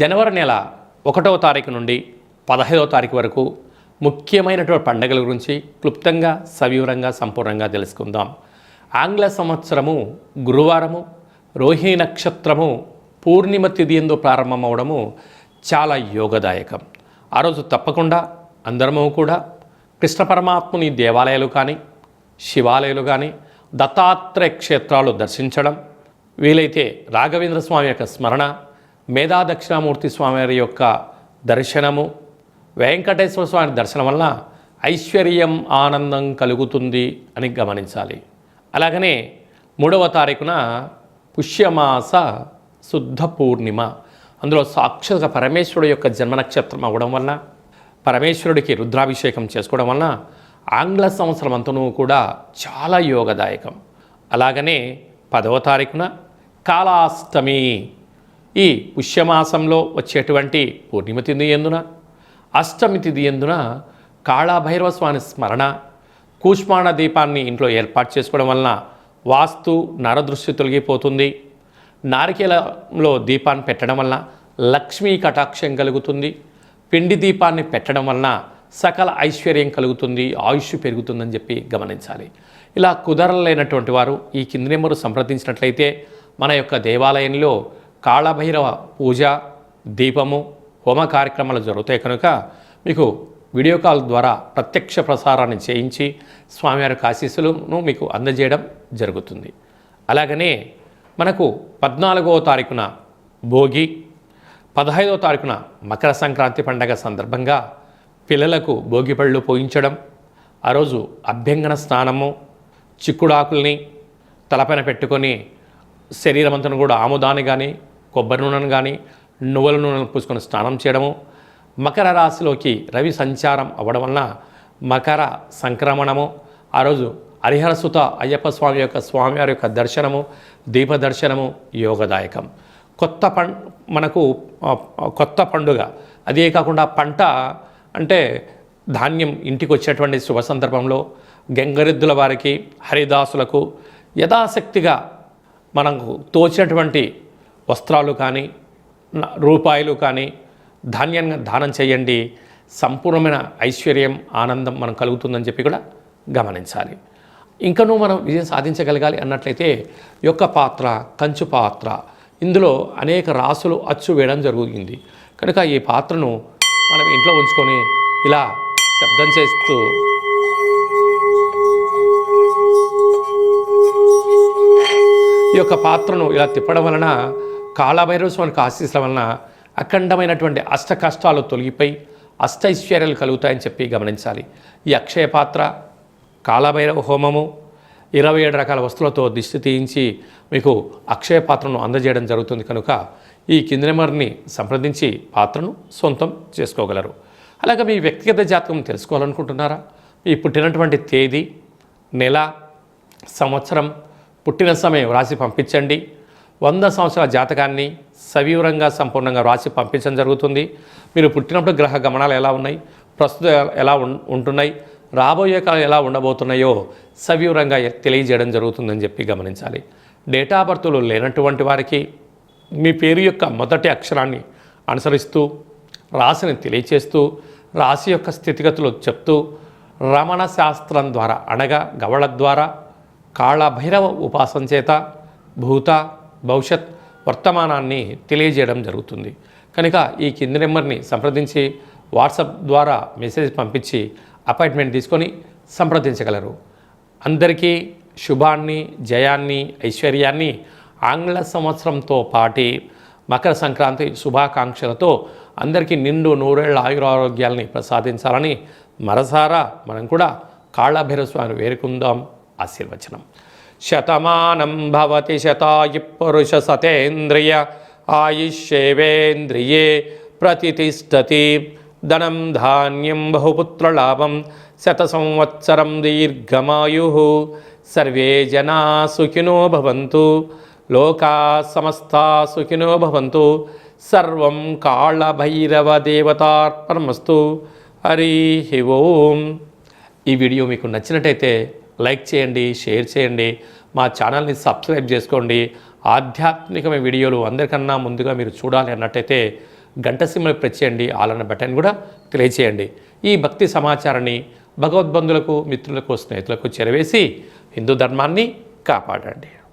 జనవరి నెల 1వ తారీఖు నుండి 15వ తారీఖు వరకు ముఖ్యమైనటువంటి పండుగల గురించి క్లుప్తంగా సవివరంగా సంపూర్ణంగా తెలుసుకుందాం. ఆంగ్ల సంవత్సరము గురువారము రోహిణి నక్షత్రము పూర్ణిమ తిథి యందు ప్రారంభమవడము చాలా యోగదాయకం. ఆ రోజు తప్పకుండా అందరము కూడా కృష్ణ పరమాత్ముని దేవాలయాలు కానీ శివాలయాలు కానీ దత్తాత్రేయ క్షేత్రాలు దర్శించడం, వీలైతే రాఘవేంద్ర స్వామి యొక్క స్మరణ, మేధా దక్షిణామూర్తి స్వామి యొక్క దర్శనము, వెంకటేశ్వర స్వామి దర్శనం వల్ల ఐశ్వర్యం ఆనందం కలుగుతుంది అని గమనించాలి. అలాగనే 3వ తారీఖున పుష్యమాస శుద్ధ పూర్ణిమ, అందులో సాక్షాత్ పరమేశ్వరుడు యొక్క జన్మ నక్షత్రం అవ్వడం వల్ల పరమేశ్వరుడికి రుద్రాభిషేకం చేసుకోవడం వలన ఆంగ్ల సంవత్సరం అంతనూ కూడా చాలా యోగదాయకం. అలాగనే 10వ తారీఖున కాళాష్టమి, ఈ పుష్యమాసంలో వచ్చేటువంటి పూర్ణిమ తిథి ఎందున అష్టమి తిథి ఎందున కాళభైరవ స్వామి స్మరణ, కూష్మాండ దీపాన్ని ఇంట్లో ఏర్పాటు చేసుకోవడం వలన వాస్తు నరదృష్టి తొలగిపోతుంది. నారికేలంలో దీపాన్ని పెట్టడం వలన లక్ష్మీ కటాక్షం కలుగుతుంది. పిండి దీపాన్ని పెట్టడం వలన సకల ఐశ్వర్యం కలుగుతుంది, ఆయుష్ పెరుగుతుందని చెప్పి గమనించాలి. ఇలా కుదరలేనటువంటి వారు ఈ కింది నెంబరు సంప్రదించినట్లయితే మన యొక్క దేవాలయంలో కాళభైరవ పూజ, దీపము, హోమ కార్యక్రమాలు జరుగుతాయి కనుక మీకు వీడియో కాల్ ద్వారా ప్రత్యక్ష ప్రసారాన్ని చేయించి స్వామివారి ఆశీస్సులను మీకు అందజేయడం జరుగుతుంది. అలాగనే మనకు 14వ తారీఖున భోగి, 15వ తారీఖున మకర సంక్రాంతి పండగ సందర్భంగా పిల్లలకు భోగి పళ్ళు పోయించడం, ఆ రోజు అభ్యంగన స్నానము, చిక్కుడాకుల్ని తలపైన పెట్టుకొని శరీరం అంతా కూడా ఆముదాన్ని కానీ కొబ్బరి నూనెను కానీ నువ్వుల నూనెను పూసుకొని స్నానం చేయడము, మకర రాశిలోకి రవి సంచారం అవ్వడం వలన మకర సంక్రమణము, ఆ రోజు హరిహరసుత అయ్యప్ప స్వామివారి యొక్క దర్శనము, దీప దర్శనము యోగదాయకం. మనకు కొత్త పండుగ, అదే కాకుండా పంట అంటే ధాన్యం ఇంటికి వచ్చేటువంటి శుభ సందర్భంలో గంగరెద్దుల వారికి, హరిదాసులకు యథాశక్తిగా మనకు తోచినటువంటి వస్త్రాలు కానీ రూపాయలు కానీ ధాన్యంగా దానం చేయండి. సంపూర్ణమైన ఐశ్వర్యం ఆనందం మనం కలుగుతుందని చెప్పి కూడా గమనించాలి. ఇంకనూ మనం విజయం సాధించగలగాలి అన్నట్లయితే యొక్క పాత్ర కంచు పాత్ర, ఇందులో అనేక రాసులు అచ్చు వేయడం జరుగుతుంది కనుక ఈ పాత్రను మనం ఇంట్లో ఉంచుకొని ఇలా శబ్దం చేస్తూ ఈ యొక్క పాత్రను ఇలా తిప్పడం వలన కాళభైరవ స్వామికి ఆశీస్సుల వలన అఖండమైనటువంటి అష్ట కష్టాలు తొలగిపోయి అష్టైశ్వర్యాలు కలుగుతాయని చెప్పి గమనించాలి. ఈ అక్షయ పాత్ర, కాళభైరవ హోమము, 27 రకాల వస్తువులతో దిష్టి తీయించి మీకు అక్షయ పాత్రను అందజేయడం జరుగుతుంది కనుక ఈ కింది నెంబర్ని సంప్రదించి పాత్రను సొంతం చేసుకోగలరు. అలాగే మీ వ్యక్తిగత జాతకం తెలుసుకోవాలనుకుంటున్నారా? మీ పుట్టినటువంటి తేదీ, నెల, సంవత్సరం, పుట్టిన సమయం రాసి పంపించండి. 100 సంవత్సరాల జాతకాన్ని సవివరంగా సంపూర్ణంగా రాసి పంపించడం జరుగుతుంది. మీరు పుట్టినప్పుడు గ్రహ గమనాలు ఎలా ఉన్నాయి, ప్రస్తుతం ఎలా ఉంటున్నాయి, రాబోయే కాలం ఎలా ఉండబోతున్నాయో సవివరంగా తెలియజేయడం జరుగుతుందని చెప్పి గమనించాలి. డేటా బర్త్లు లేనటువంటి వారికి మీ పేరు యొక్క మొదటి అక్షరాన్ని అనుసరిస్తూ రాశిని తెలియచేస్తూ రాశి యొక్క స్థితిగతులు చెప్తూ రమణ శాస్త్రం ద్వారా అనగా గవళ ద్వారా కాళభైరవ ఉపాసన చేత భూత భవిష్యత్ వర్తమానాన్ని తెలియజేయడం జరుగుతుంది కనుక ఈ కింది నెంబర్ని సంప్రదించి వాట్సాప్ ద్వారా మెసేజ్ పంపించి అపాయింట్మెంట్ తీసుకొని సంప్రదించగలరు. అందరికీ శుభాన్ని, జయాన్ని, ఐశ్వర్యాన్ని ఆంగ్ల సంవత్సరంతో పాటి మకర సంక్రాంతి శుభాకాంక్షలతో అందరికీ నిండు నూరేళ్ల ఆయురారోగ్యాలని ప్రసాదించాలని మరసారా మనం కూడా కాళభైరవ స్వామిని వేరుకుందాం. ఆశీర్వచనం. శతమానం భవతి శతాయు పురుష సతేంద్రియ ఆయుష్యేవేంద్రియే ప్రతిష్టతి. ధనం ధాన్యం బహుపుత్రలాభం శత సంవత్సరం దీర్ఘమాయు. సర్వే జనా సుఖినో భవంతు. లోకా సమస్తా సుఖినో భవంతు. సర్వం కాళభైరవ దేవతార్పణమస్తు. హరి ఓం. ఈ వీడియో మీకు నచ్చినట్టయితే లైక్ చేయండి, షేర్ చేయండి, మా ఛానల్ని సబ్స్క్రైబ్ చేసుకోండి. ఆధ్యాత్మికమైన వీడియోలు అందరికన్నా ముందుగా మీరు చూడాలి అన్నట్టయితే గంట సింబల్ ప్రెస్ చేయండి, ఆల్ అన్న బటన్ కూడా తెలియచేయండి. ఈ భక్తి సమాచారాన్ని భగవద్బంధులకు, మిత్రులకు, స్నేహితులకు చేరవేసి హిందూ ధర్మాన్ని కాపాడండి.